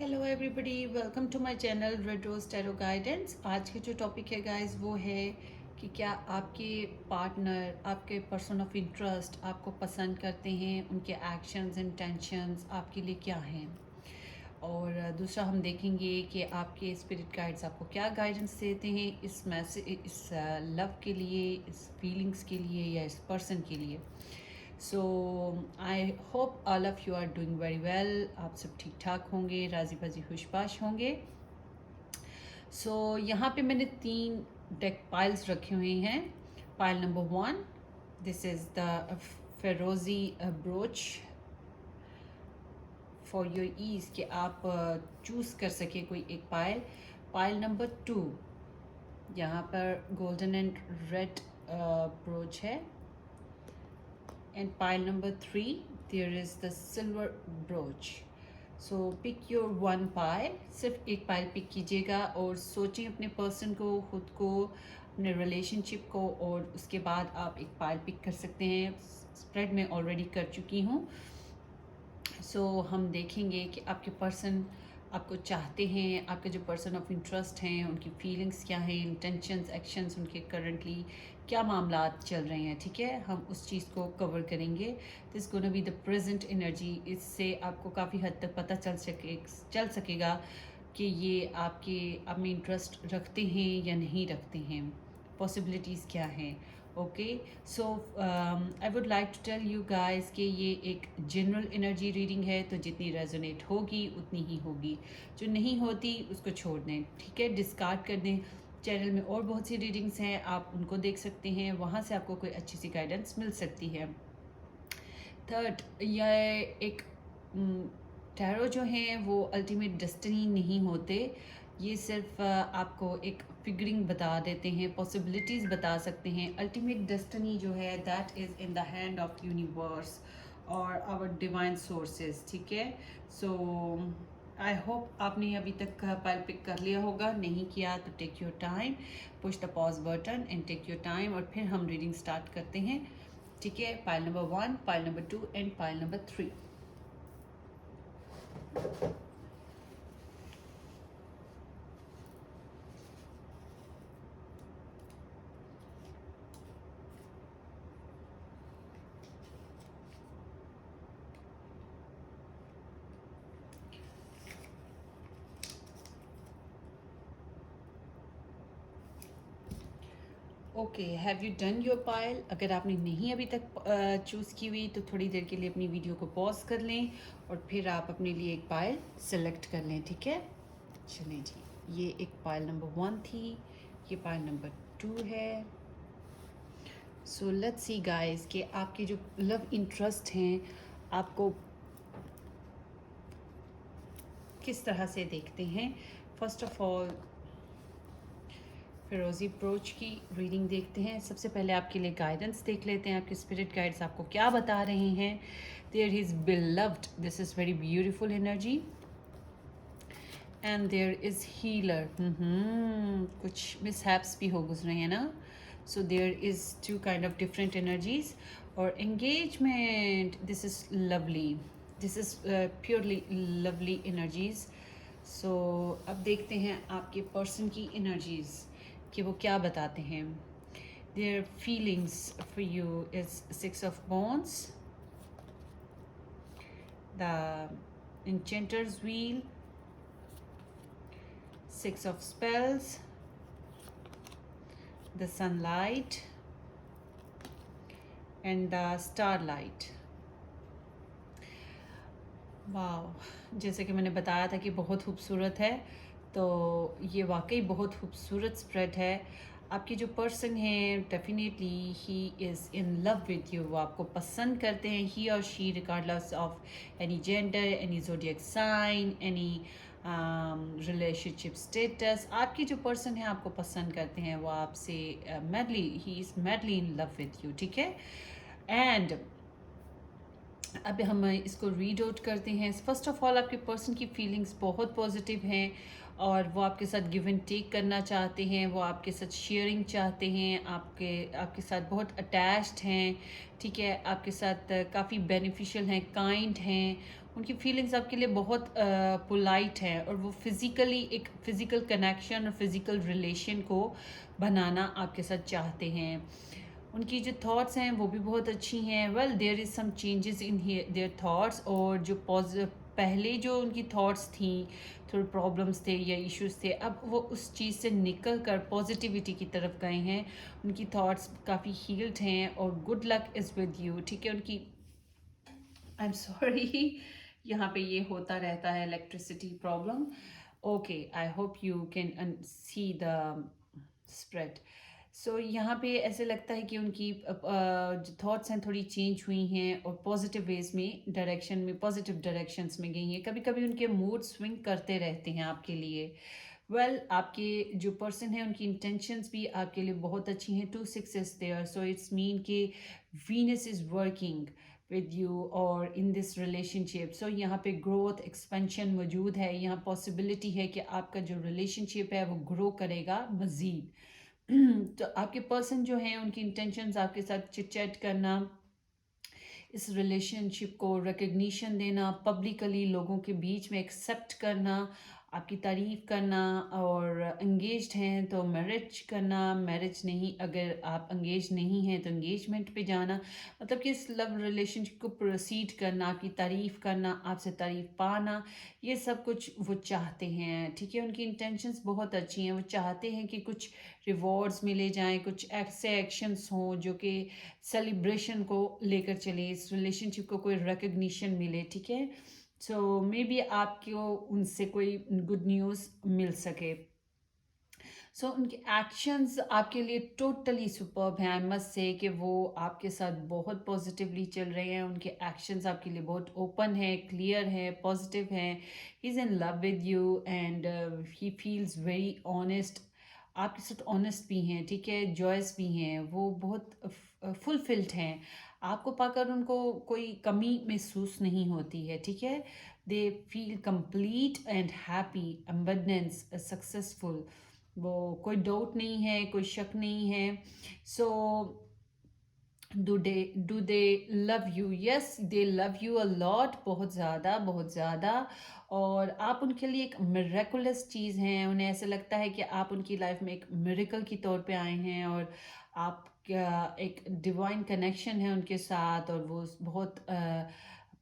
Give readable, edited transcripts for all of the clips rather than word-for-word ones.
Hello everybody, welcome to my channel red rose tarot guidance. आज की जो topic है गाइस वो है कि क्या आपके पार्टनर, आपके पर्सन ऑफ इंटरेस्ट आपको पसंद करते हैं, उनके एक्शंस इंटेंशंस आपके लिए क्या हैं। और दूसरा हम देखेंगे कि आपके स्पिरिट गाइड्स आपको क्या गाइडेंस देते हैं इस मैसेज, इस लव के लिए, इस फीलिंग्स के लिए या इस पर्सन के लिए। So I hope all of you are doing very well. आप सब ठीक ठाक होंगे, राजी बाजी खुशबाश होंगे। सो यहाँ पे मैंने 3 डेक पाइल्स रखे हुए हैं। Pile number 1, this is the फेरोजी ब्रोच फॉर योर ईज कि आप चूज़ कर सके कोई एक पाइल। पाइल नंबर 2, यहाँ पर गोल्डन एंड रेड ब्रोच है। And pile number 3, there is the silver brooch. So pick your one pile, सिर्फ एक पाइल पिक कीजिएगा और सोचें अपने पर्सन को, खुद को, अपने रिलेशनशिप को, और उसके बाद आप एक पाइल पिक कर सकते हैं। स्प्रेड मैं ऑलरेडी कर चुकी हूँ। सो हम देखेंगे कि आपके पर्सन आपको चाहते हैं, आपके जो पर्सन ऑफ इंटरेस्ट हैं उनकी फीलिंग्स क्या हैं, इंटेंशंस, एक्शंस, उनके करंटली क्या मामला चल रहे हैं। ठीक है, हम उस चीज़ को कवर करेंगे। This gonna be the present energy. इससे आपको काफ़ी हद तक पता चल सकेगा कि ये आपके आप में इंटरेस्ट रखते हैं या नहीं रखते हैं, पॉसिबिलिटीज़ क्या हैं। Okay, so I would like to tell you guys कि ये एक जनरल एनर्जी रीडिंग है, तो जितनी रेजोनेट होगी उतनी ही होगी, जो नहीं होती उसको छोड़ दें। ठीक है, डिस्कार्ड कर दें। चैनल में और बहुत सी रीडिंग्स हैं, आप उनको देख सकते हैं, वहाँ से आपको कोई अच्छी सी गाइडेंस मिल सकती है। थर्ड, यह एक टैरो जो हैं वो अल्टीमेट डेस्टिनी नहीं होते। ये सिर्फ आपको एक फिगरिंग बता देते हैं, पॉसिबिलिटीज़ बता सकते हैं। अल्टीमेट डेस्टिनी जो है that is in the hand of universe और आवर डिवाइन सोर्सेज। ठीक है, सो आई होप आपने अभी तक पाइल पिक कर लिया होगा। नहीं किया तो take your time, push the pause button and take your time, और फिर हम रीडिंग स्टार्ट करते हैं। ठीक है, pile number 1, pile number 2 and pile number 3। Okay, have you done your pile? अगर आपने नहीं अभी तक चूज़ की हुई तो थोड़ी देर के लिए अपनी वीडियो को पॉज कर लें और फिर आप अपने लिए एक पाइल सेलेक्ट कर लें। ठीक है, चलें जी। ये एक पाइल नंबर 1 थी, ये पाइल नंबर 2 है। सो लेट्स सी गाइस कि आपके जो लव इंटरेस्ट हैं आपको किस तरह से देखते हैं। फर्स्ट ऑफ ऑल फिरोजी ब्रोच की रीडिंग देखते हैं। सबसे पहले आपके लिए गाइडेंस देख लेते हैं, आपके स्पिरिट गाइड्स आपको क्या बता रहे हैं। There is beloved, this is very beautiful energy, and there is healer. कुछ मिसहैप्स भी हो गुजरे हैं ना। So there is 2 kind of different energies. और engagement, this is lovely, this is purely lovely energies. So अब देखते हैं आपके पर्सन की एनर्जीज कि वो क्या बताते हैं। Their feelings for you is 6 of wands, the enchanter's wheel, 6 of spells, the sunlight and the starlight. वाह, जैसे कि मैंने बताया था कि बहुत खूबसूरत है, तो ये वाकई बहुत खूबसूरत स्प्रेड है। आपके जो पर्सन हैं definitely he is in love with you, वो आपको पसंद करते हैं। ही और she regardless of any gender, any zodiac sign, any relationship status, आपके जो पर्सन हैं आपको पसंद करते हैं। वो आपसे madly, he is madly in love with you. ठीक है, एंड अब हम इसको रीड आउट करते हैं। फर्स्ट ऑफ ऑल आपके पर्सन की फीलिंग्स बहुत पॉजिटिव हैं और वो आपके साथ गिव एंड टेक करना चाहते हैं, वो आपके साथ शेयरिंग चाहते हैं, आपके साथ बहुत अटैच्ड हैं। ठीक है, आपके साथ काफ़ी बेनिफिशियल हैं, काइंड हैं, उनकी फीलिंग्स आपके लिए बहुत पोलाइट हैं, और वो फिज़िकली एक फ़िज़िकल कनेक्शन और फिज़िकल रिलेशन को बनाना आपके साथ चाहते हैं। उनकी जो थॉट्स हैं वो भी बहुत अच्छी हैं। Well, there is some changes in their thoughts, और जो पहले जो उनकी थॉट्स थी, थोड़े प्रॉब्लम्स थे या इश्यूज थे, अब वो उस चीज़ से निकल कर पॉजिटिविटी की तरफ गए हैं। उनकी थॉट्स काफ़ी हील्ड हैं, और good luck is with you. ठीक है, उनकी आई एम सॉरी यहाँ पे ये होता रहता है, electricity problem. Okay, I hope you can see the spread. So यहाँ पे ऐसे लगता है कि उनकी जो थॉट्स हैं थोड़ी चेंज हुई हैं, और पॉजिटिव वेज में, डायरेक्शन में, पॉजिटिव डायरेक्शंस में गई हैं। कभी कभी उनके मूड स्विंग करते रहते हैं आपके लिए। वेल, आपके जो पर्सन है उनकी इंटेंशंस भी आपके लिए बहुत अच्छी हैं। 2 6 is there, so it's mean कि Venus is working with you और इन दिस रिलेशनशिप। सो यहाँ पे ग्रोथ, एक्सपेंशन मौजूद है। यहाँ पॉसिबिलिटी है कि आपका जो रिलेशनशिप है वो ग्रो करेगा मज़ीद। तो आपके पर्सन जो हैं उनकी इंटेंशंस आपके साथ चिट चैट करना, इस रिलेशनशिप को रिकग्निशन देना, पब्लिकली लोगों के बीच में एक्सेप्ट करना, आपकी तारीफ करना, और एंगेज्ड हैं तो मैरिज करना, मैरिज नहीं, अगर आप एंगेज नहीं हैं तो एंगेजमेंट पे जाना, मतलब कि इस लव रिलेशनशिप को प्रोसीड करना, आपकी तारीफ करना, आपसे तारीफ पाना, ये सब कुछ वो चाहते हैं। ठीक है, उनकी इंटेंशंस बहुत अच्छी हैं। वो चाहते हैं कि कुछ रिवॉर्ड्स मिले जाएं, कुछ ऐसे एक्शंस हों जो कि सेलिब्रेशन को लेकर चले, इस रिलेशनशिप को कोई रिकग्निशन मिले। ठीक है, सो मे बी आपको उनसे कोई गुड न्यूज़ मिल सके। सो उनके एक्शंस आपके लिए टोटली सुपर्ब हैं। आई मस्ट से कि वो आपके साथ बहुत पॉजिटिवली चल रहे हैं। उनके एक्शंस आपके लिए बहुत ओपन है, क्लियर है, पॉजिटिव हैं। ही is in love with you, and he feels very honest. आपके साथ ऑनेस्ट भी हैं, ठीक है, जॉयस भी हैं। वो बहुत फुलफिल्ड हैं। आपको पाकर उनको कोई कमी महसूस नहीं होती है। ठीक है, they feel complete and happy, abundance, successful. वो कोई डाउट नहीं है, कोई शक नहीं है। So do they love you? Yes, they love you a lot, बहुत ज़्यादा, बहुत ज़्यादा। और आप उनके लिए एक मिरेकुलस चीज़ हैं। उन्हें ऐसा लगता है कि आप उनकी लाइफ में एक मिरेकल की तौर पे आए हैं, और आप एक डिवाइन कनेक्शन है उनके साथ, और वो बहुत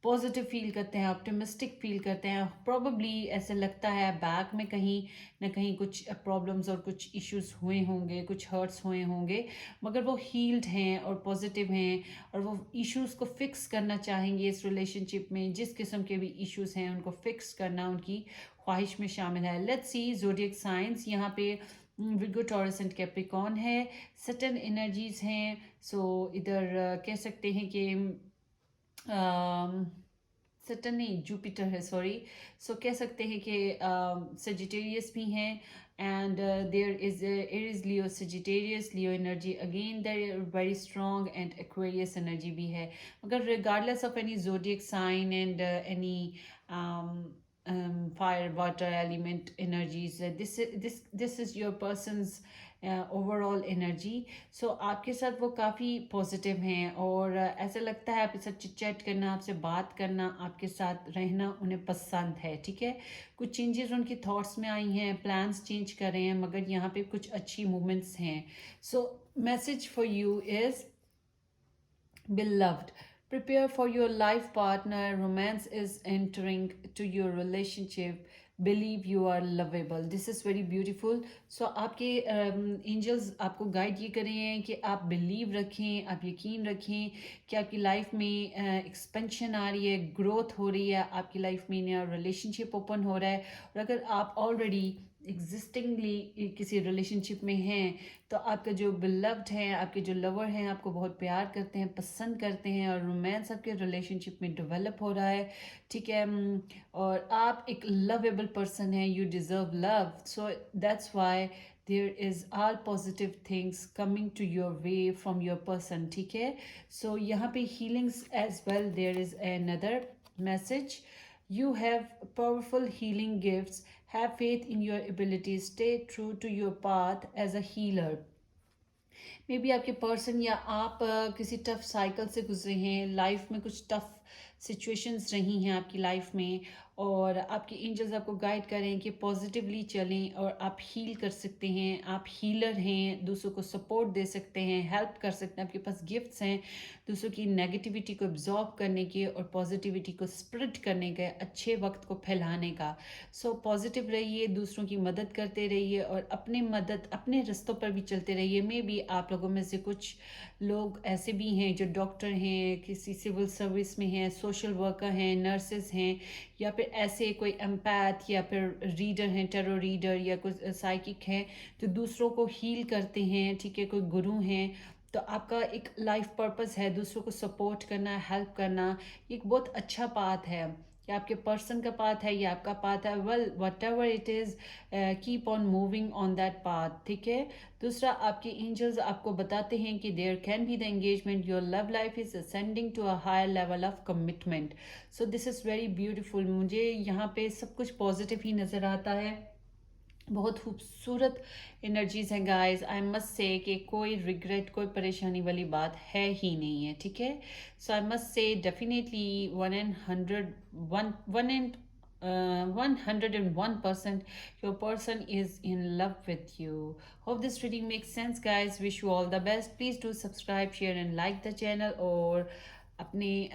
पॉजिटिव फील करते हैं, ऑप्टिमिस्टिक फील करते हैं। प्रॉबली ऐसे लगता है बैक में कहीं ना कहीं कुछ प्रॉब्लम्स और कुछ इश्यूज हुए होंगे, कुछ हर्ट्स हुए होंगे, मगर वो हील्ड हैं और पॉजिटिव हैं, और वो इश्यूज़ को फिक्स करना चाहेंगे। इस रिलेशनशिप में जिस किस्म के भी इश्यूज़ हैं उनको फिक्स करना उनकी ख्वाहिश में शामिल है। Let's see zodiac science. यहाँ पे विर्गो, टॉरस एंड कैप्रिकॉर्न है। सटर्न एनर्जीज हैं। सो इधर कह सकते हैं कि सटर्न नहीं, जुपिटर है, सॉरी। सो कह सकते हैं कि सजिटेरियस भी हैं, and there is Aries, Leo, Sagittarius, Leo energy again there very strong, and Aquarius energy भी है। मगर regardless of any zodiac sign and any fire, water element energies, this is your person's overall energy. So आपके साथ वो काफ़ी positive हैं, और ऐसा लगता है आपके साथ चिट चैट करना, आपसे बात करना, आपके साथ रहना उन्हें पसंद है। ठीक है, कुछ चेंजेस उनकी थॉट्स में आई हैं, प्लान्स चेंज कर रहे हैं, मगर यहाँ पे कुछ अच्छी मूवमेंट्स हैं। So message for you is beloved, prepare for your life partner. Romance is entering to your relationship. Believe you are lovable. This is very beautiful. So आपके एंजल्स आपको गाइड ये कर रहे हैं कि आप बिलीव रखें, आप यकीन रखें कि आपकी लाइफ में एक्सपेंशन आ रही है, ग्रोथ हो रही है, आपकी लाइफ में नया रिलेशनशिप ओपन हो रहा है। और अगर आप ऑलरेडी एग्जिस्टिंगली किसी रिलेशनशिप में हैं, तो आपका जो बिलव्ड है, आपके जो लवर हैं, आपको बहुत प्यार करते हैं, पसंद करते हैं, और रोमांस आपके रिलेशनशिप में डेवलप हो रहा है। ठीक है, और आप एक लवेबल पर्सन हैं, you deserve love. So that's why there is all positive things coming to your way from your person. ठीक है, so यहाँ पे healings as well. There is another message. You have powerful healing gifts. Have faith in your abilities. Stay true to your path as a healer. May be आपके person या आप किसी tough cycle से गुजरे हैं, life में कुछ tough situations रही हैं आपकी लाइफ में, और आपके एंजल्स आपको गाइड करें कि पॉजिटिवली चलें और आप हील कर सकते हैं। आप हीलर हैं, दूसरों को सपोर्ट दे सकते हैं, हेल्प कर सकते हैं। आपके पास गिफ्ट्स हैं दूसरों की नेगेटिविटी को एब्जॉर्ब करने के और पॉजिटिविटी को स्प्रेड करने के, अच्छे वक्त को फैलाने का। सो पॉजिटिव रहिए, दूसरों की मदद करते रहिए और अपने रास्तों पर भी चलते रहिए। मे बी आप लोगों में से कुछ लोग ऐसे भी हैं जो डॉक्टर हैं, किसी सिविल सर्विस में हैं, सोशल वर्कर हैं, नर्सेस हैं, या फिर ऐसे कोई एम्पैथ या फिर रीडर हैं, टेरो रीडर, या कुछ साइकिक हैं जो दूसरों को हील करते हैं, ठीक है, कोई गुरु हैं। तो आपका एक लाइफ पर्पस है दूसरों को सपोर्ट करना, हेल्प करना। ये एक बहुत अच्छा पाथ है, या आपके पर्सन का पाथ है या आपका पाथ है। Well whatever it is, keep on moving on that path, ठीक है। दूसरा, आपके एंजल्स आपको बताते हैं कि there can be the engagement, your love life is ascending to a higher level of commitment. So this is very beautiful. मुझे यहाँ पे सब कुछ पॉजिटिव ही नज़र आता है, बहुत खूबसूरत एनर्जीज हैं गाइस। आई मस्ट से कि कोई रिग्रेट, कोई परेशानी वाली बात है ही नहीं है, ठीक है। So I must say definitely 101% your person is in love with you. Hope this reading makes sense guys. Wish you all the best. Please do subscribe, share and like the channel, और अपने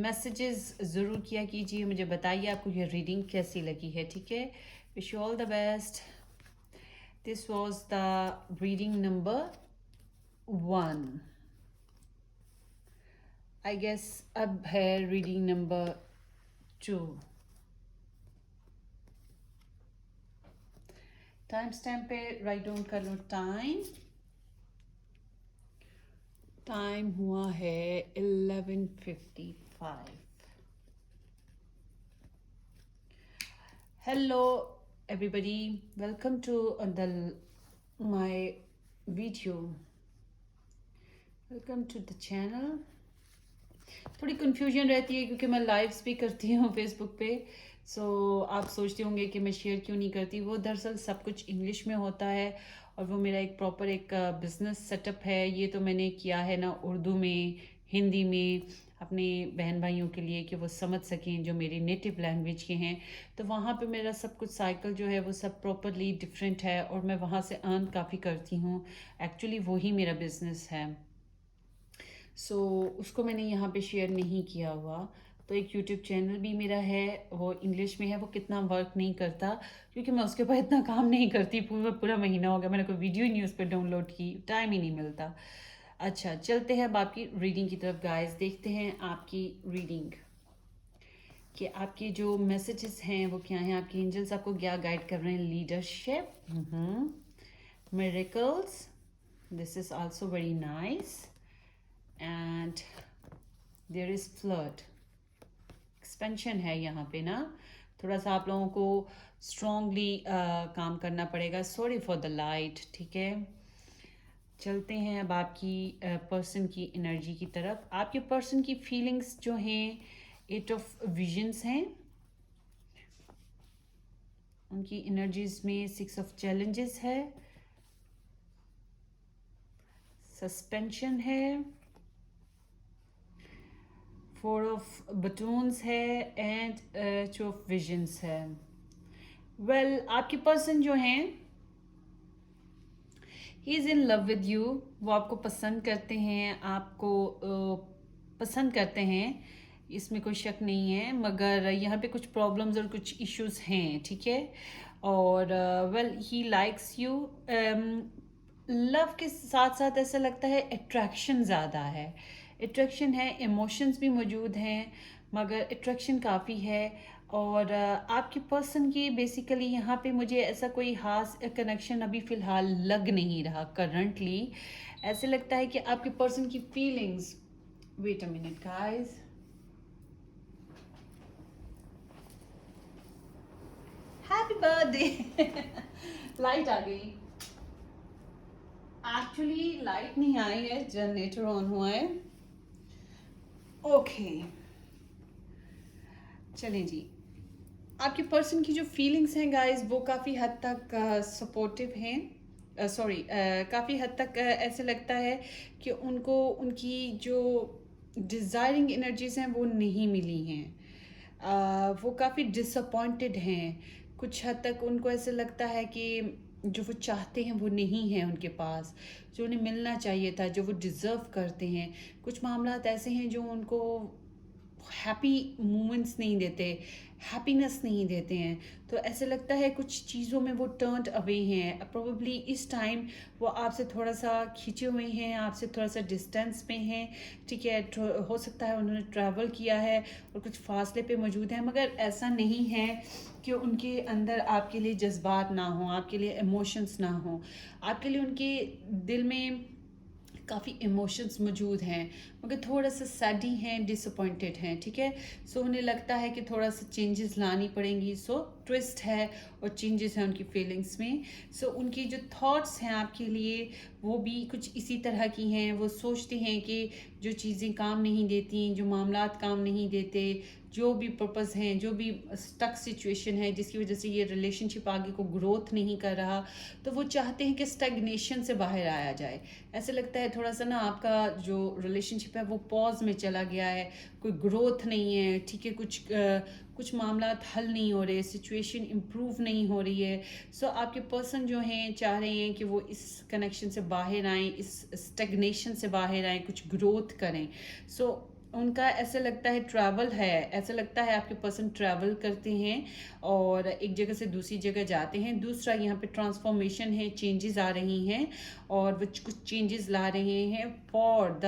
messages ज़रूर किया कीजिए, मुझे बताइए आपको ये reading कैसी लगी है, ठीक है। Wish you all the best. This was the reading number 1. I guess अब है reading number 2. टाइम स्टैम्प पे राइट डाउन कर लो टाइम हुआ है 11:55। Hello everybody, welcome to my video. Welcome to the channel. थोड़ी कन्फ्यूजन रहती है क्योंकि मैं लाइव्स भी करती हूँ फेसबुक पे। आप सोचते होंगे कि मैं शेयर क्यों नहीं करती। वो दरअसल सब कुछ इंग्लिश में होता है, और वो मेरा एक प्रॉपर एक बिजनेस सेटअप है। ये तो मैंने किया है ना उर्दू में, हिंदी में, अपने बहन भाइयों के लिए कि वो समझ सकें जो मेरी नेटिव लैंग्वेज के हैं। तो वहाँ पे मेरा सब कुछ साइकिल जो है वो सब प्रॉपरली डिफरेंट है, और मैं वहाँ से अर्न काफ़ी करती हूँ। एक्चुअली वही मेरा बिजनेस है। उसको मैंने यहाँ पे शेयर नहीं किया हुआ। तो एक यूट्यूब चैनल भी मेरा है, वो इंग्लिश में है, वो कितना वर्क नहीं करता क्योंकि मैं उसके ऊपर इतना काम नहीं करती। पूरा महीना हो गया मैंने कोई वीडियो नहीं उस पर डाउनलोड की, टाइम ही नहीं मिलता। अच्छा, चलते हैं अब आपकी रीडिंग की तरफ गाइस। देखते हैं आपकी रीडिंग कि आपके जो मैसेजेस हैं वो क्या हैं। आपके एंजल्स आपको क्या गाइड कर रहे हैं। Leadership, miracles, this is also very nice, and there is flirt, expansion है यहाँ पे ना। थोड़ा सा आप लोगों को स्ट्रॉन्गली काम करना पड़ेगा। सॉरी फॉर द लाइट, ठीक है। चलते हैं अब आपकी पर्सन की एनर्जी की तरफ। आपके पर्सन की फीलिंग्स जो हैं 8 ऑफ विजन्स हैं, उनकी एनर्जीज में 6 ऑफ चैलेंजेस है, सस्पेंशन है, 4 ऑफ बटून्स है, एंड 2 ऑफ विजन्स है। वेल आपके पर्सन जो हैं ही is in love with you. वो आपको पसंद करते हैं, आपको पसंद करते हैं, इसमें कोई शक नहीं है। मगर यहाँ पे कुछ प्रॉब्लम्स और कुछ इश्यूज हैं, ठीक है। और well he likes you. Love के साथ साथ ऐसा लगता है अट्रैक्शन ज़्यादा है, अट्रैक्शन है, इमोशंस भी मौजूद हैं, मगर अट्रैक्शन काफ़ी है। और आपके पर्सन की बेसिकली यहाँ पे मुझे ऐसा कोई खास कनेक्शन अभी फ़िलहाल लग नहीं रहा करंटली। ऐसे लगता है कि आपके पर्सन की feelings, wait a minute guys, happy birthday. Light आ गई। एक्चुअली लाइट नहीं आई है, जनरेटर ऑन हुआ है। ओके चलें जी। आपके पर्सन की जो फीलिंग्स हैं गाइस वो काफ़ी हद तक सपोर्टिव हैं। सॉरी, काफ़ी हद तक ऐसे लगता है कि उनको उनकी जो डिज़ायरिंग एनर्जीज़ हैं वो नहीं मिली हैं। वो काफ़ी डिसअपॉइंटेड हैं। कुछ हद तक उनको ऐसे लगता है कि जो वो चाहते हैं वो नहीं है उनके पास, जो उन्हें मिलना चाहिए था, जो वो डिज़र्व करते हैं। कुछ मामलात ऐसे हैं जो उनको हैप्पी मोमेंट्स नहीं देते, हैप्पीनेस नहीं देते हैं। तो ऐसे लगता है कुछ चीज़ों में वो टर्न्ड अवे हैं। प्रोबेबली इस टाइम वो आपसे थोड़ा सा खींचे हुए हैं, आपसे थोड़ा सा डिस्टेंस में हैं, ठीक है। हो सकता है उन्होंने ट्रैवल किया है और कुछ फासले पे मौजूद हैं, मगर ऐसा नहीं है कि उनके अंदर आपके लिए जज्बात ना हो, आपके लिए इमोशंस ना हो। आपके लिए उनके दिल में काफ़ी इमोशंस मौजूद हैं, मगर थोड़ा सा सैडी हैं, डिसअपॉइंटेड हैं, ठीक है। सो उन्हें लगता है कि थोड़ा सा चेंजेस लानी पड़ेंगी। सो ट्विस्ट है और चेंजेस हैं उनकी फीलिंग्स में। सो उनकी जो थॉट्स हैं आपके लिए वो भी कुछ इसी तरह की हैं। वो सोचते हैं कि जो चीज़ें काम नहीं देती, जो मामलात काम नहीं देते, जो भी पर्पस हैं, जो भी स्टक सिचुएशन है जिसकी वजह से ये रिलेशनशिप आगे को ग्रोथ नहीं कर रहा, तो वो चाहते हैं कि स्टैग्नेशन से बाहर आया जाए। ऐसे लगता है थोड़ा सा ना आपका जो रिलेशनशिप है वो पॉज में चला गया है, कोई ग्रोथ नहीं है, ठीक है। कुछ मामलात हल नहीं हो रहे, सिचुएशन इम्प्रूव नहीं हो रही है। सो आपके पर्सन जो हैं चाह रहे हैं कि वो इस कनेक्शन से बाहर आएँ, इस स्टैग्नेशन से बाहर आएँ, कुछ ग्रोथ करें। सो उनका ऐसा लगता है ट्रैवल है, ऐसा लगता है आपके पर्सन ट्रैवल करते हैं और एक जगह से दूसरी जगह जाते हैं। दूसरा यहाँ पे ट्रांसफॉर्मेशन है, चेंजेस आ रही हैं और वो कुछ चेंजेस ला रहे हैं for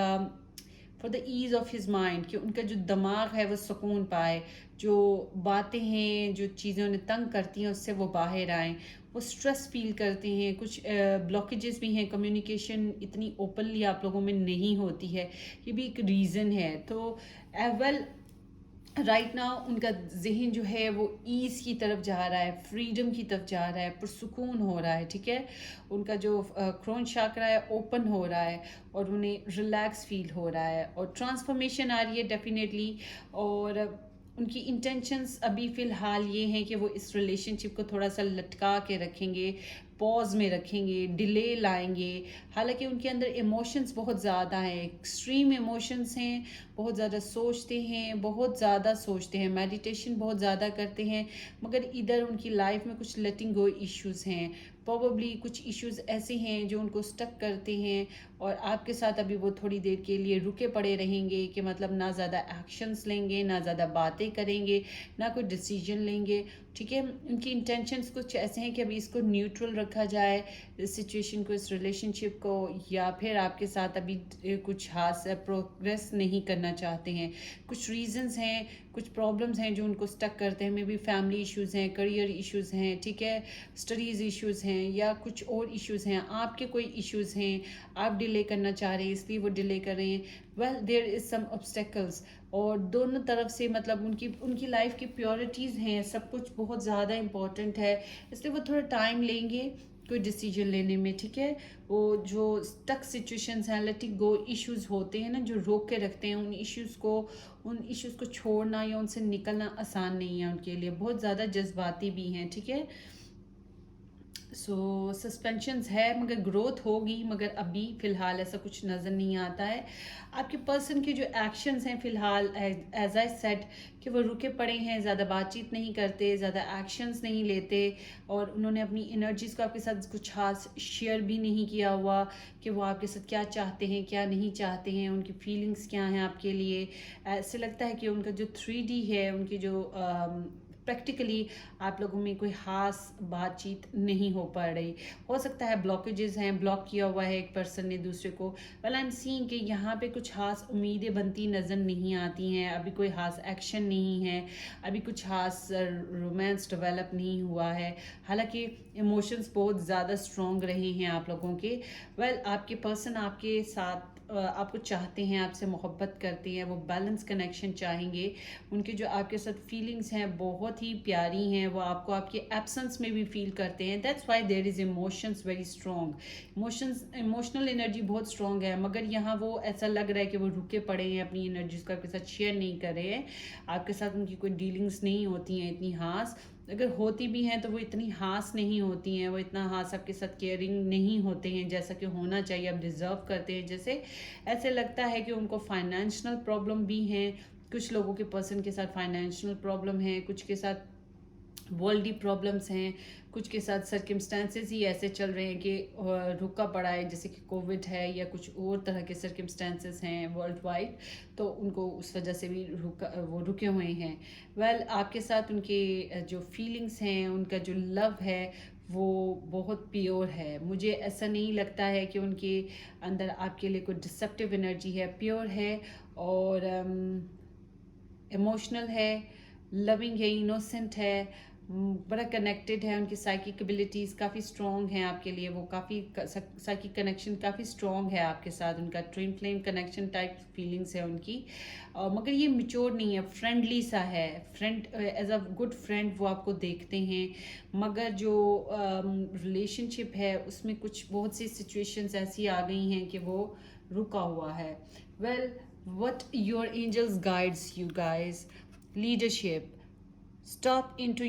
the ease of his mind, कि उनका जो दिमाग है वो सुकून पाए, जो बातें हैं, जो चीज़ें उन्हें तंग करती हैं उससे वो बाहर आएँ। वो स्ट्रेस फील करते हैं, कुछ ब्लॉकेजेस भी हैं, कम्युनिकेशन इतनी ओपनली आप लोगों में नहीं होती है, ये भी एक रीज़न है। तो वेल राइट नाउ उनका जहन जो है वो ईज़ की तरफ जा रहा है, फ्रीडम की तरफ जा रहा है, पुरसुकून हो रहा है, ठीक है। उनका जो क्रोन शाकरा है ओपन हो रहा है और उन्हें रिलैक्स फील हो रहा है और ट्रांसफॉर्मेशन आ रही है डेफिनेटली। और उनकी इंटेंशंस अभी फ़िलहाल ये हैं कि वो इस रिलेशनशिप को थोड़ा सा लटका के रखेंगे, पॉज में रखेंगे, डिले लाएंगे। हालांकि उनके अंदर इमोशंस बहुत ज़्यादा हैं, एक्सट्रीम इमोशंस हैं, बहुत ज़्यादा सोचते हैं, बहुत ज़्यादा सोचते हैं, मेडिटेशन बहुत ज़्यादा करते हैं, मगर इधर उनकी लाइफ में कुछ लेटिंग गो इश्यूज़ हैं। प्रॉबली कुछ इश्यूज़ ऐसे हैं जो उनको स्टक करते हैं और आपके साथ अभी वो थोड़ी देर के लिए रुके पड़े रहेंगे, कि मतलब ना ज़्यादा एक्शंस लेंगे, ना ज़्यादा बातें करेंगे, ना कोई डिसीजन लेंगे, ठीक है। उनकी इंटेंशंस कुछ ऐसे हैं कि अभी इसको न्यूट्रल रखा जाए, इस सिचुएशन को, इस रिलेशनशिप को, या फिर आपके साथ अभी कुछ खास प्रोग्रेस नहीं करना चाहते हैं। कुछ रीजंस हैं, कुछ प्रॉब्लम्स हैं जो उनको स्टक करते हैं, मे बी फैमिली इश्यूज़ हैं, करियर इश्यूज़ हैं, ठीक है, स्टडीज़ इश्यूज़ हैं, या कुछ और इश्यूज़ हैं, आपके कोई इश्यूज़ हैं, आप डिले करना चाह रहे हैं इसलिए वो डिले कर रहे हैं। Well there is some obstacles और दोनों तरफ से मतलब उनकी उनकी लाइफ की प्योरिटीज़ हैं, सब कुछ बहुत ज़्यादा इम्पोर्टेंट है, इसलिए वो थोड़ा टाइम लेंगे कोई डिसीजन लेने में, ठीक है। वो जो स्टक सिचुएशंस हैं, लेट इट गो इश्यूज़ होते हैं ना जो रोक के रखते हैं, उन इश्यूज़ को छोड़ना या उनसे निकलना आसान नहीं है उनके लिए, बहुत ज़्यादा जज्बाती भी हैं, ठीक है। सो सस्पेंशंस है मगर ग्रोथ होगी, मगर अभी फ़िलहाल ऐसा कुछ नज़र नहीं आता है। आपके पर्सन के जो एक्शंस हैं फ़िलहाल, एज आई सेड, कि वो रुके पड़े हैं, ज़्यादा बातचीत नहीं करते, ज़्यादा एक्शंस नहीं लेते और उन्होंने अपनी एनर्जीज़ को आपके साथ कुछ खास शेयर भी नहीं किया हुआ कि वो आपके साथ क्या चाहते हैं, क्या नहीं चाहते हैं, उनकी फीलिंग्स क्या हैं आपके लिए। ऐसे लगता है कि उनका जो 3D है, उनकी जो प्रैक्टिकली आप लोगों में कोई ख़ास बातचीत नहीं हो पा रही। हो सकता है ब्लॉकेजेस हैं, ब्लॉक किया हुआ है एक पर्सन ने दूसरे को। वेल आई एम सीइंग कि यहाँ पे कुछ ख़ास उम्मीदें बनती नज़र नहीं आती हैं, अभी कोई ख़ास एक्शन नहीं है, अभी कुछ ख़ास रोमांस डेवलप नहीं हुआ है। हालांकि इमोशंस बहुत ज़्यादा स्ट्रॉन्ग रहे हैं आप लोगों के। वेल आपके पर्सन आपके साथ आपको चाहते हैं, आपसे मोहब्बत करते हैं, वो बैलेंस कनेक्शन चाहेंगे। उनके जो आपके साथ फीलिंग्स हैं बहुत ही प्यारी हैं, वो आपको आपके एब्सेंस में भी फील करते हैं। That's why there is emotions very strong, emotional energy बहुत स्ट्रॉन्ग है, मगर यहाँ वो ऐसा लग रहा है कि वो रुके पड़े हैं, अपनी एनर्जीज को आपके साथ शेयर नहीं कर रहे हैं, आपके साथ उनकी कोई डीलिंग्स नहीं होती हैं इतनी खास। अगर होती भी हैं तो वो इतनी हास नहीं होती हैं, वो इतना हास आपके साथ केयरिंग नहीं होते हैं जैसा कि होना चाहिए, आप डिज़र्व करते हैं जैसे। ऐसे लगता है कि उनको फाइनेंशियल प्रॉब्लम भी हैं, कुछ लोगों के पर्सन के साथ फाइनेंशियल प्रॉब्लम है, कुछ के साथ वर्ल्डी प्रॉब्लम्स हैं, कुछ के साथ सर्कमस्टांसेस ही ऐसे चल रहे हैं कि रुका पड़ा है, जैसे कि कोविड है या कुछ और तरह के सर्कमस्टांसेस हैं वर्ल्ड वाइड, तो उनको उस वजह से भी वो रुके हुए हैं। आपके साथ उनके जो फीलिंग्स हैं, उनका जो लव है वो बहुत प्योर है। मुझे ऐसा नहीं लगता है कि उनके अंदर आपके लिए कोई डिसेप्टिव एनर्जी है, प्योर है और इमोशनल है, लविंग है, इनोसेंट है, बड़ा कनेक्टेड है, उनकी साइकिक एबिलिटीज़ काफ़ी स्ट्रॉन्ग हैं आपके लिए, वो काफ़ी साइकिक कनेक्शन काफ़ी स्ट्रॉन्ग है आपके साथ, उनका twin flame connection type feelings है उनकी। मगर ये मिच्योर नहीं है, फ्रेंडली सा है, friend as a good friend वो आपको देखते हैं। मगर जो रिलेशनशिप है उसमें कुछ बहुत सी सिचुएशंस ऐसी आ गई हैं कि वो रुका हुआ है। What your angels guides you guys. Leadership, step into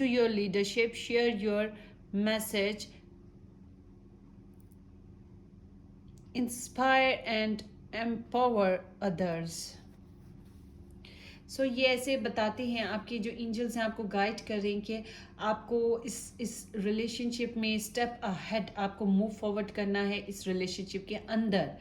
your leadership, share your message, inspire and empower others. ये ऐसे बताते हैं, आपके जो एंजल्स हैं आपको गाइड कर रहे हैं कि आपको इस रिलेशनशिप में स्टेप अहेड आपको मूव फॉरवर्ड करना है। इस रिलेशनशिप के अंदर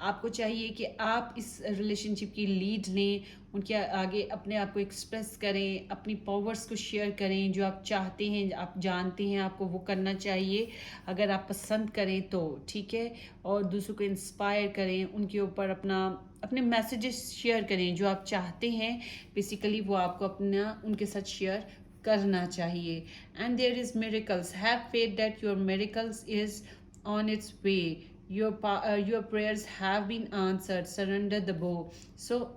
आपको चाहिए कि आप इस रिलेशनशिप की लीड लें, उनके आगे अपने आप को एक्सप्रेस करें, अपनी पावर्स को शेयर करें, जो आप चाहते हैं, आप जानते हैं आपको वो करना चाहिए, अगर आप पसंद करें तो ठीक है। और दूसरों को इंस्पायर करें, उनके ऊपर अपने मैसेजेस शेयर करें, जो आप चाहते हैं बेसिकली वो आपको अपना उनके साथ शेयर करना चाहिए। And there is miracles, have faith that your miracles is on its way, your prayers have been answered, surrender the bow.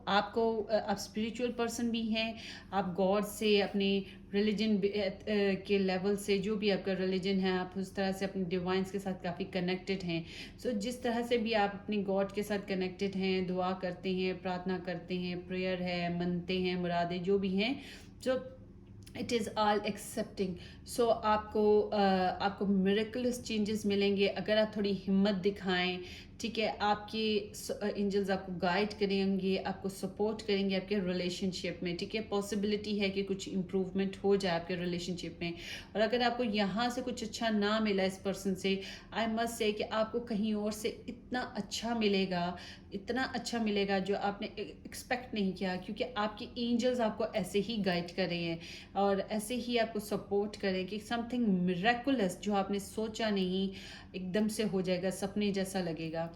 आप स्पिरिचुअल पर्सन भी हैं, आप गॉड से अपने रिलीजन के लेवल से, जो भी आपका रिलीजन है, आप उस तरह से अपने डिवाइंस के साथ काफ़ी कनेक्टेड हैं। जिस तरह से भी आप अपने गॉड के साथ कनेक्टेड हैं, दुआ करते हैं, प्रार्थना करते हैं, प्रेयर है, मनते हैं, मुरादें जो भी हैं, इट इज़ ऑल एक्सेप्टिंग। आपको मिरेकुलस चेंजेस मिलेंगे अगर आप थोड़ी हिम्मत दिखाएं, ठीक है। आपके एंजल्स आपको गाइड करेंगे, आपको सपोर्ट करेंगे आपके रिलेशनशिप में, ठीक है। पॉसिबिलिटी है कि कुछ इम्प्रूवमेंट हो जाए आपके रिलेशनशिप में। और अगर आपको यहाँ से कुछ अच्छा ना मिला इस पर्सन से, आई मस्ट से कि आपको कहीं और से इतना अच्छा मिलेगा, इतना अच्छा मिलेगा जो आपने एक्सपेक्ट नहीं किया, क्योंकि आपके एंजल्स आपको ऐसे ही गाइड कर रहे हैं और ऐसे ही आपको सपोर्ट करें कि समथिंग मिरेकुलस जो आपने सोचा नहीं एकदम से हो जाएगा, सपने जैसा लगेगा।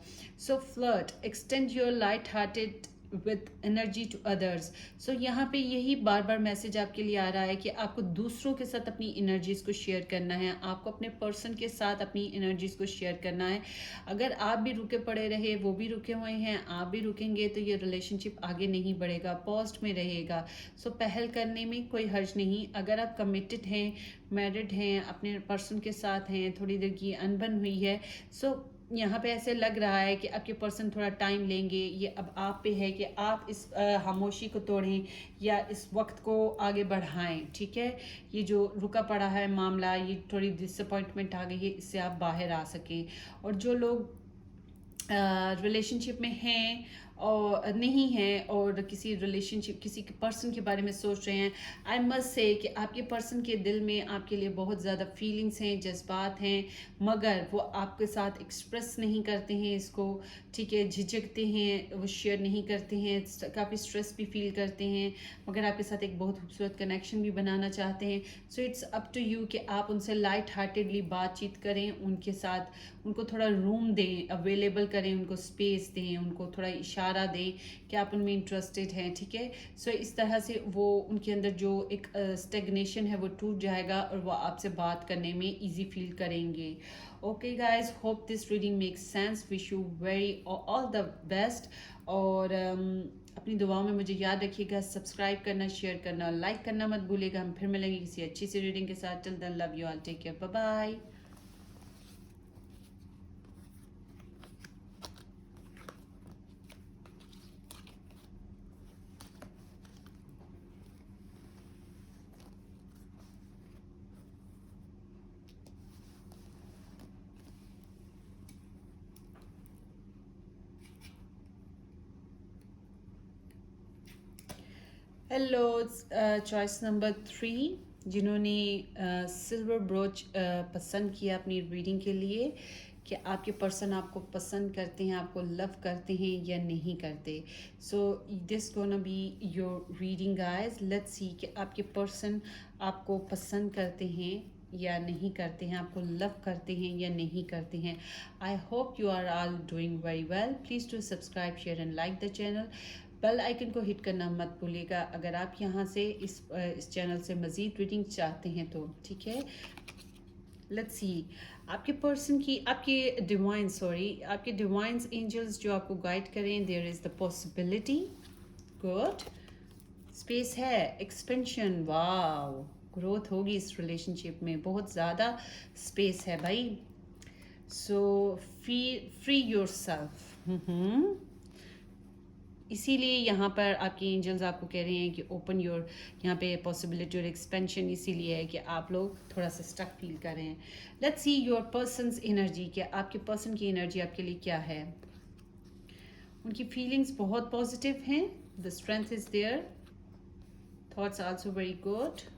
Flirt, extend your light hearted with energy to others. यहाँ पे यही बार बार मैसेज आपके लिए आ रहा है कि आपको दूसरों के साथ अपनी एनर्जीज को शेयर करना है, आपको अपने पर्सन के साथ अपनी एनर्जीज को शेयर करना है। अगर आप भी रुके पड़े रहे, वो भी रुके हुए हैं, आप भी रुकेंगे, तो ये रिलेशनशिप आगे नहीं बढ़ेगा, पॉस्ट में रहेगा। पहल करने में कोई हर्ज नहीं। अगर आप कमिटेड हैं, मैरिड हैं, अपने पर्सन के साथ हैं, थोड़ी देर की अनबन हुई है, यहाँ पे ऐसे लग रहा है कि आपके पर्सन थोड़ा टाइम लेंगे। ये अब आप पे है कि आप इस खामोशी को तोड़ें या इस वक्त को आगे बढ़ाएं, ठीक है। ये जो रुका पड़ा है मामला, ये थोड़ी डिसअपॉइंटमेंट आ गई है, इससे आप बाहर आ सकें। और जो लोग रिलेशनशिप में हैं और नहीं हैं और किसी रिलेशनशिप, किसी पर्सन के बारे में सोच रहे हैं, आई मस्ट से कि आपके पर्सन के दिल में आपके लिए बहुत ज़्यादा फीलिंग्स हैं, जज्बात हैं, मगर वो आपके साथ एक्सप्रेस नहीं करते हैं इसको, ठीक है। झिझकते हैं, वो शेयर नहीं करते हैं, काफ़ी स्ट्रेस भी फील करते हैं, मगर आपके साथ एक बहुत खूबसूरत कनेक्शन भी बनाना चाहते हैं। इट्स अप टू यू कि आप उनसे लाइट हार्टेडली बातचीत करें, उनके साथ उनको थोड़ा रूम दें, अवेलेबल करें, उनको स्पेस दें, उनको थोड़ा इशारा दें कि आप उनमें इंटरेस्टेड हैं, ठीक है। इस तरह से वो उनके अंदर जो एक स्टेगनेशन है वो टूट जाएगा और वो आपसे बात करने में इजी फील करेंगे। Okay guys, hope this reading makes sense, wish you very all the best. और अपनी दुआओं में मुझे याद रखिएगा, सब्सक्राइब करना, शेयर करना, लाइक करना मत भूलिएगा। हम फिर मिलेंगे किसी अच्छी सी रीडिंग के साथ। Till then, love you all, take care, bye bye. Hello, choice number 3 जिन्होंने सिल्वर ब्रोच पसंद किया अपनी रीडिंग के लिए, कि आपके पर्सन आपको पसंद करते हैं, आपको लव करते हैं या नहीं करते. So this gonna be your reading guys. Let's see कि आपके पर्सन आपको पसंद करते हैं या नहीं करते हैं, आपको लव करते हैं या नहीं करते हैं. I hope you are all doing very well. Please to subscribe, share and like the channel. Bell icon को हिट करना मत भूलिएगा अगर आप यहाँ से इस चैनल से मज़ीद रीडिंग चाहते हैं तो. ठीक है, लेट्स सी आपके पर्सन की, आपके डिवाइंस एंजल्स जो आपको गाइड करें. There is the possibility. Good. Space है, एक्सपेंशन. वाव, ग्रोथ होगी इस रिलेशनशिप में, बहुत ज़्यादा स्पेस है भाई. So free your self. इसीलिए यहाँ पर आपके एंजल्स आपको कह रहे हैं कि ओपन योर, यहाँ पे पॉसिबिलिटी और एक्सपेंशन इसीलिए है कि आप लोग थोड़ा सा स्टक फील कर रहे हैं. Let's see your person's energy. क्या आपके पर्सन की एनर्जी आपके लिए क्या है? उनकी फीलिंग्स बहुत पॉजिटिव हैं. The strength is there. Thoughts also very good.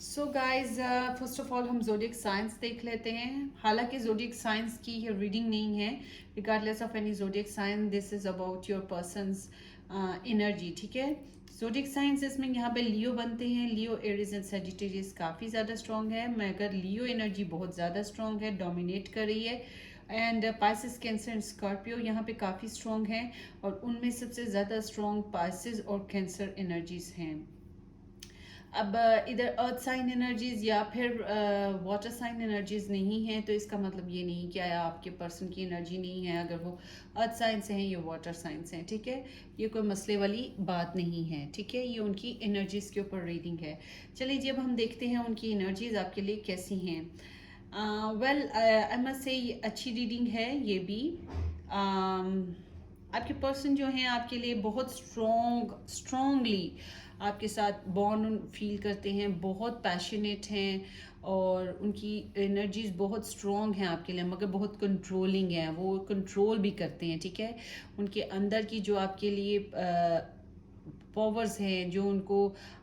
So guys, first of all हम जोडियक साइंस देख लेते हैं. हालांकि जोडियक साइंस की ये रीडिंग नहीं है. Regardless of any zodiac sign, this is about your person's energy. ठीक है, जोडियक साइंस इसमें यहाँ पे लियो बनते हैं. लियो, एरीज एंड सजिटेरियस काफ़ी ज़्यादा स्ट्रॉन्ग है, मगर लियो एनर्जी बहुत ज़्यादा स्ट्रॉन्ग है, डोमिनेट कर रही है. And Pisces, cancer and Scorpio यहाँ पे काफ़ी स्ट्रॉन्ग है, और उनमें सबसे ज़्यादा स्ट्रॉन्ग पाइसिस और कैंसर एनर्जीज हैं. अब इधर अर्थ साइन एनर्जीज या फिर वाटर साइन एनर्जीज नहीं है, तो इसका मतलब ये नहीं कि आपके पर्सन की एनर्जी नहीं है अगर वो अर्थ साइन से हैं या वाटर साइन से हैं. ठीक है, ये कोई मसले वाली बात नहीं है. ठीक है, ये उनकी एनर्जीज के ऊपर रीडिंग है. चलिए जी, अब हम देखते हैं उनकी एनर्जीज आपके लिए कैसी हैं. वेल, आई मस्ट से अच्छी रीडिंग है ये भी. आपके पर्सन जो हैं आपके लिए बहुत स्ट्रॉन्गली आपके साथ बॉन्ड फील करते हैं, बहुत पैशनेट हैं, और उनकी एनर्जीज बहुत स्ट्रॉन्ग हैं आपके लिए, मगर बहुत कंट्रोलिंग हैं. वो कंट्रोल भी करते हैं. ठीक है, उनके अंदर की जो आपके लिए पावर्स हैं, जो उनको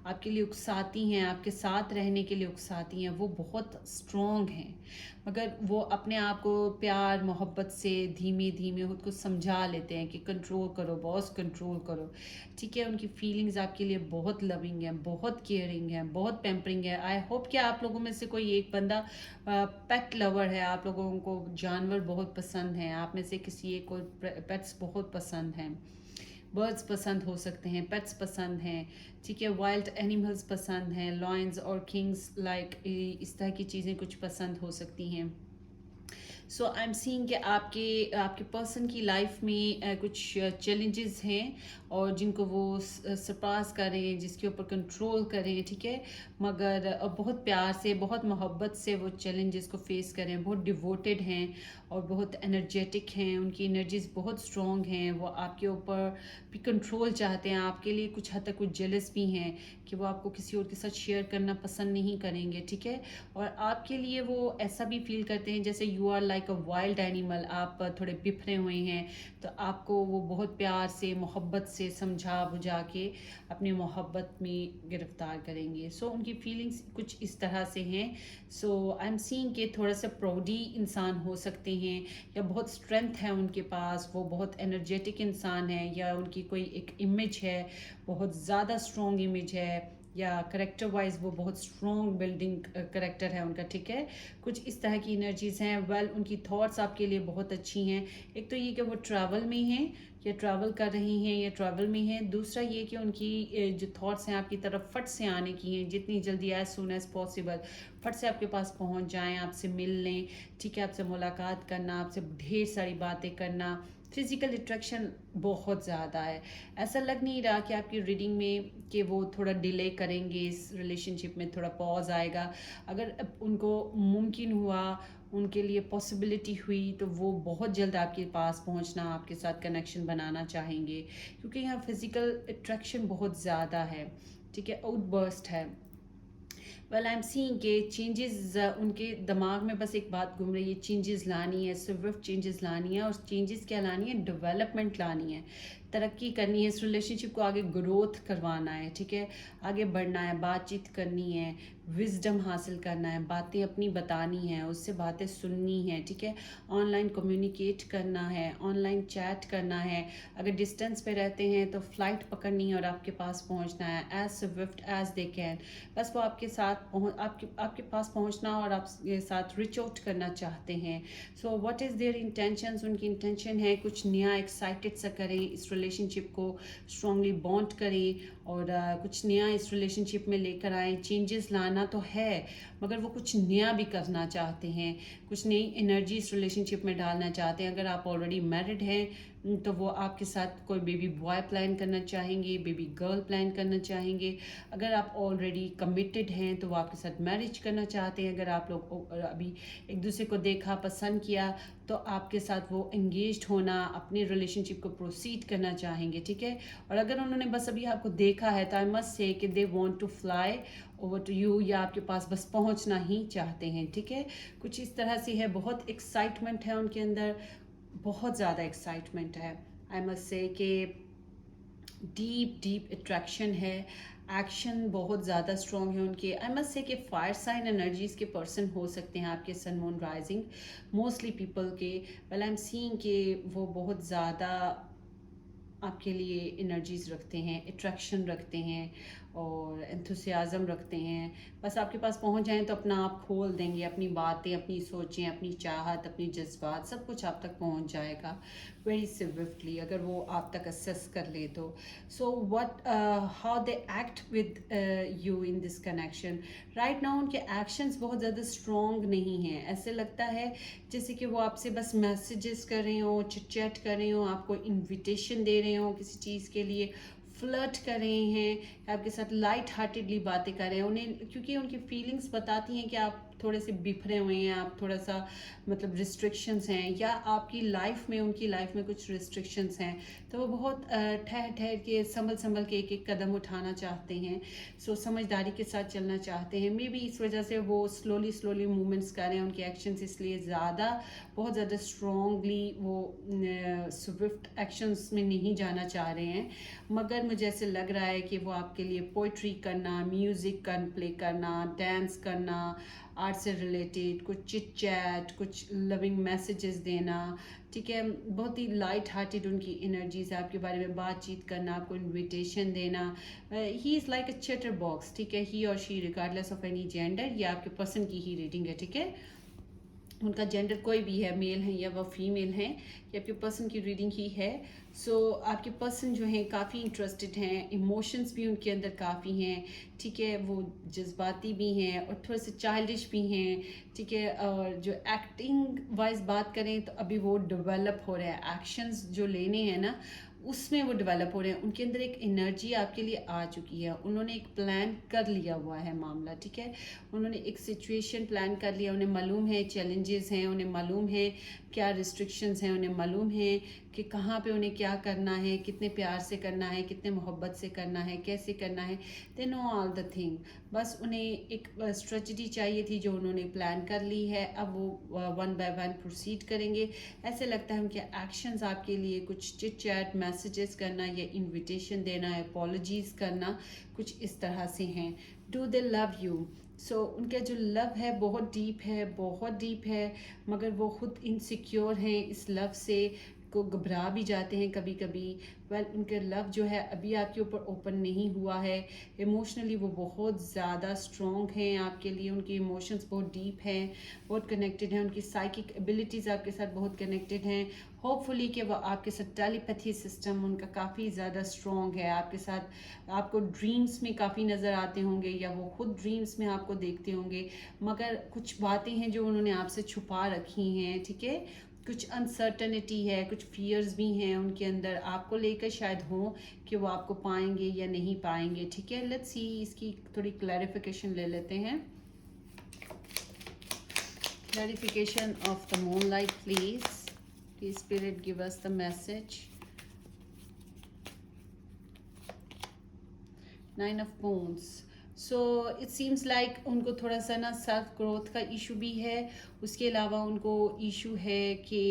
आपके लिए उकसाती हैं, आपके साथ रहने के लिए उकसाती हैं, वो बहुत स्ट्रॉन्ग हैं. मगर वो अपने आप को प्यार मोहब्बत से धीमे धीमे खुद को समझा लेते हैं कि कंट्रोल करो बॉस, कंट्रोल करो. ठीक है, उनकी फीलिंग्स आपके लिए बहुत लविंग है, बहुत केयरिंग है, बहुत पैम्परिंग है. आई होप कि आप लोगों में से कोई एक बंदा पेट लवर है, आप लोगों को जानवर बहुत पसंद हैं, आप में से किसी एक को पेट्स बहुत पसंद हैं. बर्ड्स पसंद हो सकते हैं, पेट्स पसंद हैं. ठीक है, वाइल्ड एनिमल्स पसंद हैं, लॉयंस और किंग्स लाइक इस तरह की चीज़ें कुछ पसंद हो सकती हैं. सो आई एम सीइंग कि आपके पर्सन की लाइफ में कुछ चैलेंजेस हैं, और जिनको वो सरपास करें, जिसके ऊपर कंट्रोल करें. ठीक है, मगर बहुत प्यार से, बहुत मोहब्बत से वो चैलेंजेस को फेस करें. बहुत डिवोटेड हैं और बहुत एनर्जेटिक हैं, उनकी एनर्जीज बहुत स्ट्रॉन्ग हैं. वो आपके ऊपर भी कंट्रोल चाहते हैं, आपके लिए कुछ हद तक कुछ जेलस भी हैं कि वो आपको किसी और के साथ शेयर करना पसंद नहीं करेंगे. ठीक है, और आपके लिए वो ऐसा भी फील करते हैं जैसे you are like a wild animal, आप थोड़े बिखरे हुए हैं, तो आपको वो बहुत प्यार से मोहब्बत से समझा बुझा के अपनी मोहब्बत में गिरफ्तार करेंगे. सो उनकी फीलिंग्स कुछ इस तरह से हैं. सो आई एम सीइंग कि थोड़ा सा प्राउडी इंसान हो सकते हैं, या बहुत स्ट्रेंथ है उनके पास, वो बहुत एनर्जेटिक इंसान है, या उनकी कोई एक इमेज है, बहुत ज़्यादा स्ट्रॉन्ग इमेज है, या करेक्टर वाइज वो बहुत स्ट्रॉन्ग बिल्डिंग करेक्टर है उनका. ठीक है, कुछ इस तरह की एनर्जीज हैं. वेल, उनकी थॉट्स आपके लिए बहुत अच्छी हैं. एक तो ये कि वो ट्रैवल में हैं, या ट्रैवल कर रही हैं, या ट्रैवल में हैं. दूसरा ये कि उनकी जो थॉट्स हैं आपकी तरफ फट से आने की हैं, जितनी जल्दी एज सून एज पॉसिबल फट से आपके पास पहुंच जाएं, आपसे मिल लें. ठीक है, आपसे मुलाकात करना, आपसे ढेर सारी बातें करना. फिजिकल अट्रैक्शन बहुत ज़्यादा है. ऐसा लग नहीं रहा कि आपकी रीडिंग में कि वो थोड़ा डिले करेंगे, इस रिलेशनशिप में थोड़ा पॉज आएगा. अगर उनको मुमकिन हुआ, उनके लिए पॉसिबिलिटी हुई, तो वो बहुत जल्द आपके पास पहुंचना, आपके साथ कनेक्शन बनाना चाहेंगे, क्योंकि यहाँ फिजिकल अट्रैक्शन बहुत ज़्यादा है. ठीक है, आउटबर्स्ट है. वेल आई एम सीइंग के चेंजेस उनके दिमाग में बस एक बात घूम रही है, चेंजेस लानी है, स्विफ्ट चेंजेस लानी है। और चेंजेस क्या लानी है? डेवलपमेंट लानी है, तरक्की करनी है, इस रिलेशनशिप को आगे ग्रोथ करवाना है, ठीक है, आगे बढ़ना है, बातचीत करनी है, विजडम हासिल करना है, बातें अपनी बतानी है, उससे बातें सुननी है, ठीक है, ऑनलाइन कम्युनिकेट करना है, ऑनलाइन चैट करना है। अगर डिस्टेंस पे रहते हैं तो फ्लाइट पकड़नी है और आपके पास पहुंचना है as swift as they can. बस वो आपके साथ आपके पास पहुंचना और आपके साथ रिच आउट करना चाहते हैं। So what is their intentions? उनकी इंटेंशन है कुछ नया एक्साइटेड सा करें, इस रिलेशनशिप को स्ट्रांगली बॉन्ड करें और कुछ नया इस रिलेशनशिप में लेकर आए। चेंजेस लाना तो है मगर वो कुछ नया भी करना चाहते हैं, कुछ नई एनर्जी इस रिलेशनशिप में डालना चाहते हैं। अगर आप ऑलरेडी मैरिड हैं तो वो आपके साथ कोई बेबी बॉय प्लान करना चाहेंगे, बेबी गर्ल प्लान करना चाहेंगे। अगर आप ऑलरेडी कमिटेड हैं तो वो आपके साथ मैरिज करना चाहते हैं। अगर आप लोग अभी एक दूसरे को देखा, पसंद किया तो आपके साथ वो एंगेज्ड होना, अपने रिलेशनशिप को प्रोसीड करना चाहेंगे, ठीक है। और अगर उन्होंने बस अभी आपको देखा है तो आई मस्ट से कि they want to fly over to you, या आपके पास बस पहुंचना ही चाहते हैं, ठीक है। कुछ इस तरह से है, बहुत एक्साइटमेंट है उनके अंदर, बहुत ज़्यादा एक्साइटमेंट है। आई मस्ट से कि डीप डीप अट्रैक्शन है, एक्शन बहुत ज़्यादा स्ट्रॉन्ग है उनके। आई मस्ट से कि फायर साइन एनर्जीज के पर्सन हो सकते हैं आपके sun moon rising, mostly people के। वेल आई एम सीइंग कि वो बहुत ज़्यादा आपके लिए एनर्जीज रखते हैं, अट्रैक्शन रखते हैं और एंथुसियाज़म रखते हैं। बस आपके पास पहुंच जाएं तो अपना आप खोल देंगे, अपनी बातें, अपनी सोचें, अपनी चाहत, अपनी जज्बात, सब कुछ आप तक पहुंच जाएगा वेरी स्विफ्टली अगर वो आप तक असेस कर ले तो। So what how they act with you in this connection right now, उनके एक्शंस बहुत ज़्यादा स्ट्रॉन्ग नहीं हैं। ऐसे लगता है जैसे कि वो आपसे बस मैसेजेस कर रहे हो, चिट चैट कर रहे हो, आपको इनविटेशन दे रहे हो किसी चीज़ के लिए, फ्लर्ट कर रहे हैं, आपके साथ लाइट हार्टेडली बातें कर रहे हैं। उन्हें क्योंकि उनकी फीलिंग्स बताती हैं कि आप थोड़े से बिखरे हुए हैं, आप थोड़ा सा मतलब रिस्ट्रिक्शंस हैं, या आपकी लाइफ में, उनकी लाइफ में कुछ रिस्ट्रिक्शंस हैं, तो वो बहुत ठहर ठहर के, संभल संभल के एक एक कदम उठाना चाहते हैं। सो समझदारी के साथ चलना चाहते हैं। मे बी इस वजह से वो स्लोली स्लोली मूवमेंट्स कर रहे हैं, उनके एक्शंस इसलिए ज़्यादा, बहुत ज़्यादा स्ट्रॉन्गली वो स्विफ्ट एक्शंस में नहीं जाना चाह रहे हैं। मगर मुझे ऐसे लग रहा है कि वो आपके लिए पोइट्री करना, म्यूज़िक प्ले करना, डांस करना, आर्ट से रिलेटेड कुछ चिट चैट, कुछ लविंग मैसेजेस देना, ठीक है, बहुत ही लाइट हार्टेड उनकी एनर्जीज है, आपके बारे में बातचीत करना, आपको इनविटेशन देना। He is like a chatter box, ठीक है, ही और she regardless of any gender, ये आपके पर्सन की ही रीडिंग है, ठीक है। उनका जेंडर कोई भी है, मेल है या वह फीमेल हैं, ये आपके पर्सन की रीडिंग ही है। सो आपके पर्सन जो हैं काफ़ी इंटरेस्टेड हैं, इमोशंस भी उनके अंदर काफ़ी हैं, ठीक है, वो जज्बाती भी हैं और थोड़े से चाइल्डिश भी हैं, ठीक है। और जो एक्टिंग वाइज बात करें तो अभी वो डेवलप हो रहे हैं, एक्शंस जो लेने हैं ना उसमें वो डेवलप हो रहे हैं। उनके अंदर एक एनर्जी आपके लिए आ चुकी है, उन्होंने एक प्लान कर लिया हुआ है मामला, ठीक है, उन्होंने एक सिचुएशन प्लान कर लिया, उन्हें मालूम है चैलेंजेस हैं, उन्हें मालूम है क्या रिस्ट्रिक्शंस हैं, उन्हें मालूम है कि कहाँ पे उन्हें क्या करना है, कितने प्यार से करना है, कितने मोहब्बत से करना है, कैसे करना है, they know all the thing. बस उन्हें एक स्ट्रेटजी चाहिए थी जो उन्होंने प्लान कर ली है, अब वो वन बाय वन प्रोसीड करेंगे। ऐसे लगता है उनके एक्शंस आपके लिए कुछ चिट चैट, मैसेजेस करना या इन्विटेशन देना, अपॉलॉजीज करना, कुछ इस तरह से हैं। Do they love you? So उनका जो लव है बहुत डीप है, बहुत डीप है, मगर वो खुद इनसिक्योर हैं इस लव से, को घबरा भी जाते हैं कभी कभी। वेल उनका लव जो है अभी आपके ऊपर ओपन नहीं हुआ है, इमोशनली वो बहुत ज़्यादा स्ट्रॉन्ग हैं आपके लिए, उनके इमोशंस बहुत डीप हैं, बहुत कनेक्टेड हैं, उनकी साइकिक एबिलिटीज़ आपके साथ बहुत कनेक्टेड हैं। होपफुली कि वो आपके साथ टेलीपैथी सिस्टम उनका काफ़ी ज़्यादा स्ट्रॉन्ग है, आपके साथ आपको ड्रीम्स में काफ़ी नज़र आते होंगे या वो खुद ड्रीम्स में आपको देखते होंगे, मगर कुछ बातें हैं जो उन्होंने आपसे छुपा रखी हैं, ठीक है, कुछ अनसर्टनिटी है, कुछ फियर्स भी हैं उनके अंदर आपको लेकर शायद हो कि वो आपको पाएंगे या नहीं पाएंगे, ठीक है। लेट्स सी, इसकी थोड़ी क्लैरिफिकेशन ले लेते हैं। Clarification of the moonlight please, please spirit give us the message. Nine of moons, so it seems like उनको थोड़ा सा ना सेल्फ ग्रोथ का इशू भी है। उसके अलावा उनको इशू है कि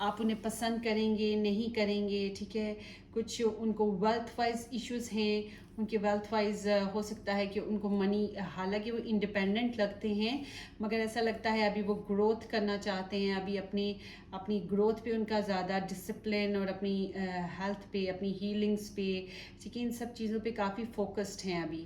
आप उन्हें पसंद करेंगे नहीं करेंगे, ठीक है। कुछ उनको वेल्थ वाइज इश्यूज हैं, उनके वेल्थ वाइज हो सकता है कि उनको मनी, हालांकि वो इंडिपेंडेंट लगते हैं मगर ऐसा लगता है अभी वो ग्रोथ करना चाहते हैं, अभी अपनी अपनी ग्रोथ पे उनका ज़्यादा डिसिप्लिन और अपनी हेल्थ पे, अपनी हीलिंग्स पे, ठीक है, इन सब चीज़ों पे काफ़ी फोकस्ड हैं अभी।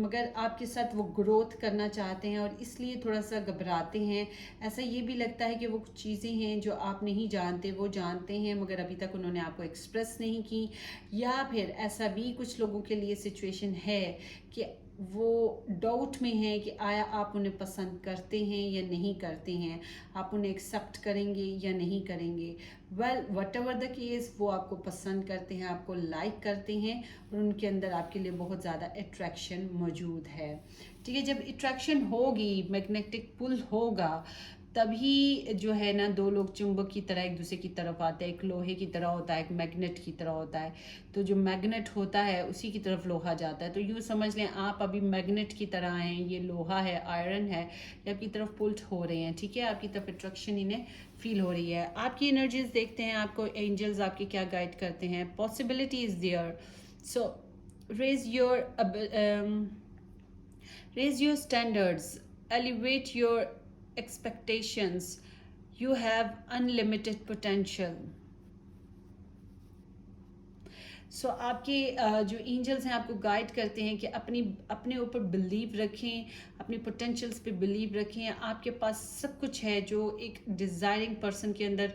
मगर आपके साथ वो ग्रोथ करना चाहते हैं और इसलिए थोड़ा सा घबराते हैं। ऐसा ये भी लगता है कि वो कुछ चीज़ें हैं जो आप नहीं जानते, वो जानते हैं मगर अभी तक उन्होंने आपको एक्सप्रेस नहीं की। या फिर ऐसा भी कुछ लोगों के लिए सिचुएशन है कि वो डाउट में है कि आया आप उन्हें पसंद करते हैं या नहीं करते हैं, आप उन्हें एक्सेप्ट करेंगे या नहीं करेंगे। Well what ever the case, वो आपको पसंद करते हैं, आपको लाइक करते हैं और उनके अंदर आपके लिए बहुत ज़्यादा अट्रैक्शन मौजूद है, ठीक है। जब अट्रैक्शन होगी, मैग्नेटिक पुल होगा, तभी जो है ना दो लोग चुंबक की तरह एक दूसरे की तरफ आते हैं। एक लोहे की तरह होता है, एक मैग्नेट की तरह होता है। तो जो मैग्नेट होता है उसी की तरफ लोहा जाता है। तो यूँ समझ लें आप अभी मैग्नेट की तरह हैं, ये लोहा है, आयरन है, ये आपकी तरफ पुल्ट हो रहे हैं, ठीक है। आपकी तरफ अट्रैक्शन इन्हें फील हो रही है। आपकी एनर्जीज देखते हैं, आपको एंजल्स आपके क्या गाइड करते हैं। Possibility is there, so raise your raise your standards, elevate your expectations. You have unlimited potential. सो आपके जो एंजल्स हैं आपको गाइड करते हैं कि अपने ऊपर बिलीव रखें, अपने पोटेंशियल्स पे बिलीव रखें। आपके पास सब कुछ है जो एक डिज़ायरिंग पर्सन के अंदर,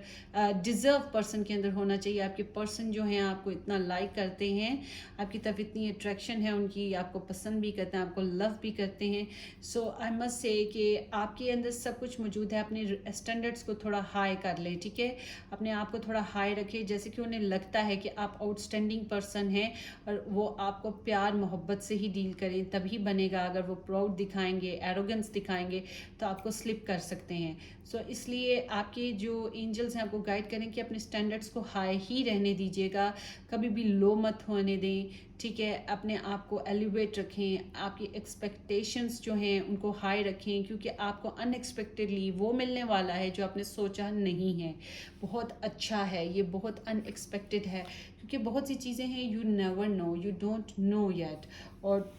डिज़र्व पर्सन के अंदर होना चाहिए। आपके पर्सन जो हैं आपको इतना लाइक करते हैं, आपकी तरफ इतनी अट्रैक्शन है उनकी, आपको पसंद भी करते हैं, आपको लव भी करते हैं। सो आई मस्ट से कि आपके अंदर सब कुछ मौजूद है। अपने स्टैंडर्ड्स को थोड़ा हाई कर लें, ठीक है। अपने आप को थोड़ा हाई रखें, जैसे कि उन्हें लगता है कि आप आउटस्टैंडिंग पर्सन है और वो आपको प्यार मोहब्बत से ही डील करें तभी बनेगा। अगर वो प्राउड दिखाएंगे, एरोगेंस दिखाएंगे तो आपको स्लिप कर सकते हैं। सो इसलिए आपके जो एंजल्स हैं आपको गाइड करें कि अपने स्टैंडर्ड्स को हाई ही रहने दीजिएगा, कभी भी लो मत होने दें, ठीक है। अपने आप को एलिवेट रखें, आपकी एक्सपेक्टेशंस जो हैं उनको हाई रखें, क्योंकि आपको अनएक्सपेक्टेडली वो मिलने वाला है जो आपने सोचा नहीं है। बहुत अच्छा है, ये बहुत अनएक्सपेक्टेड है, क्योंकि बहुत सी चीज़ें हैं you never know, you don't know yet. और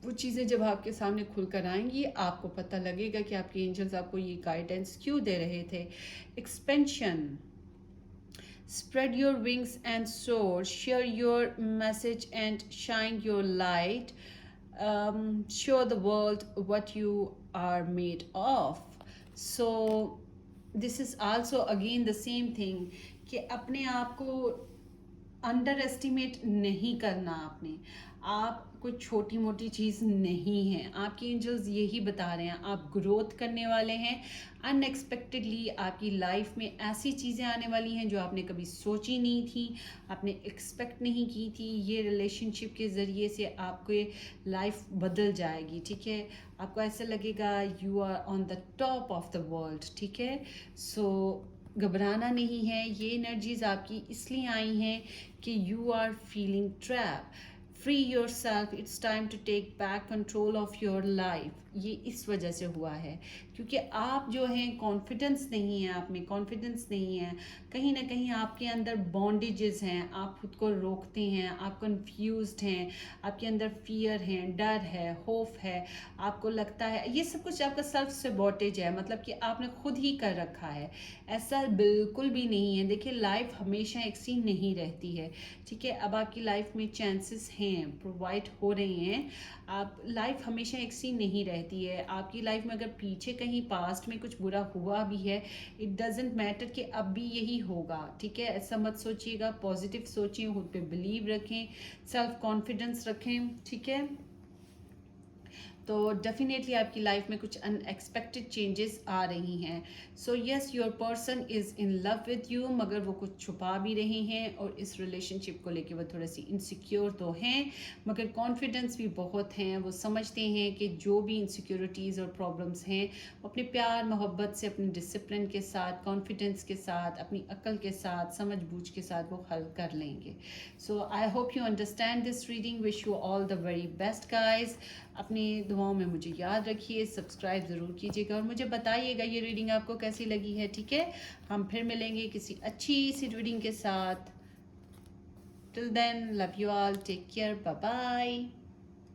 वो चीज़ें जब आपके सामने खुलकर आएंगी आपको पता लगेगा कि आपके एंजल्स आपको ये गाइडेंस क्यों दे रहे थे। Expansion, spread your wings and soar, share your message and shine your light, show the world what you are made of. So this is also again the same thing कि अपने आप को under estimate नहीं करना। आप कोई छोटी मोटी चीज़ नहीं है। आपके एंजल्स यही बता रहे हैं आप ग्रोथ करने वाले हैं। अनएक्सपेक्टेडली आपकी लाइफ में ऐसी चीज़ें आने वाली हैं जो आपने कभी सोची नहीं थी, आपने एक्सपेक्ट नहीं की थी। ये रिलेशनशिप के ज़रिए से आपके लाइफ बदल जाएगी, ठीक है। आपको ऐसा लगेगा you are on the top of the world, ठीक है। सो घबराना नहीं है। ये एनर्जीज आपकी इसलिए आई हैं कि you are feeling trap. Free your self, it's time to take back control of your life. ये इस वजह से हुआ है क्योंकि आप जो हैं कॉन्फिडेंस नहीं है, आप में कॉन्फिडेंस नहीं है। कहीं ना कहीं आपके अंदर बॉन्डेजेस हैं, आप खुद को रोकते हैं, आप कंफ्यूज्ड हैं, आपके अंदर फियर है, डर है, होप है। आपको लगता है ये सब कुछ आपका सेल्फ सबॉटेज है, मतलब कि आपने खुद ही कर रखा है। ऐसा बिल्कुल भी नहीं है। देखिए लाइफ हमेशा एक सी नहीं रहती है, ठीक है। अब आपकी लाइफ में चांसेस हैं, प्रोवाइड हो रहे हैं। आप लाइफ हमेशा एक सी नहीं रहती है। आपकी लाइफ में अगर पीछे कहीं पास्ट में कुछ बुरा हुआ भी है, इट डजेंट मैटर कि अब भी यही होगा, ठीक है। ऐसा मत सोचिएगा, पॉजिटिव सोचिए, खुद पे बिलीव रखें, सेल्फ कॉन्फिडेंस रखें, ठीक है। तो डेफिनेटली आपकी लाइफ में कुछ अनएक्सपेक्टेड चेंजेस आ रही हैं. So yes, your person is in love with you, मगर वो कुछ छुपा भी रहे हैं और इस रिलेशनशिप को लेके वो थोड़ी सी इनसिक्योर तो हैं, मगर कॉन्फिडेंस भी बहुत हैं. वो समझते हैं कि जो भी इनसिक्योरिटीज़ और प्रॉब्लम्स हैं वो अपने प्यार मोहब्बत से, अपने डिसिप्लिन के साथ, कॉन्फिडेंस के साथ, अपनी अक्ल के साथ, समझ बूझ के साथ वो हल कर लेंगे. So I hope you understand this reading. Wish you all the very best guys. अपनी दुआओं में मुझे याद रखिए, सब्सक्राइब ज़रूर कीजिएगा और मुझे बताइएगा ये रीडिंग आपको कैसी लगी है. ठीक है, हम फिर मिलेंगे किसी अच्छी सी रीडिंग के साथ. Till then, love you all, take care, bye bye.